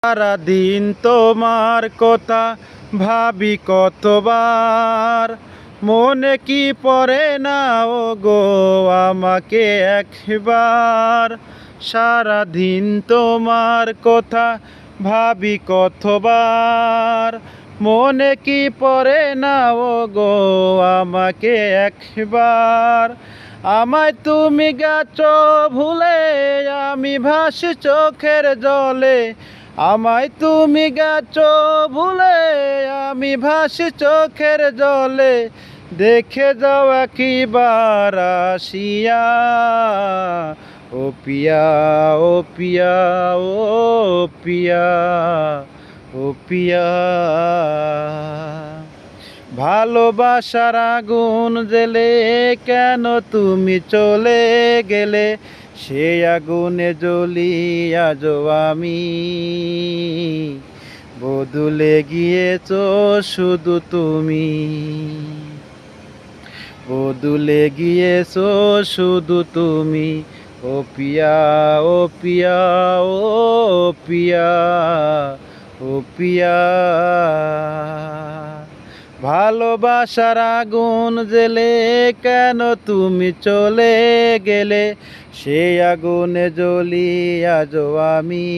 সারাদিন তোমার কথা ভাবি কতবার, মনে কি পড়ে না ও গো আমাকে একবার। সারাদিন তোমার কথা ভাবি কতবার, মনে কি পড়ে না ও গো আমাকে একবার। আমায় তুমি গেছো ভুলে, আমি ভাসি চোখের জলে। আমায় তুমি গেছো ভুলে, আমি ভাসি চোখের জলে। দেখে যাও একবার আসিয়া, ও পিয়া, ও পিয়া, ও পিয়া, ও পিয়া। ভালোবাসার আগুন জেলে কেন তুমি চলে গেলে, সে আগুনে জ্বলি আজও আমি। বদলে গিয়েছো শুধু তুমি, বদলে গিয়েছো শুধু তুমি। ও পিয়া, ও পিয়া, ও পিয়া, ও পিয়া। ভালোবাসার আগুন জেলে কেন তুমি চলে গেলে, সেই আগুনে জ্বলি আজও আমি।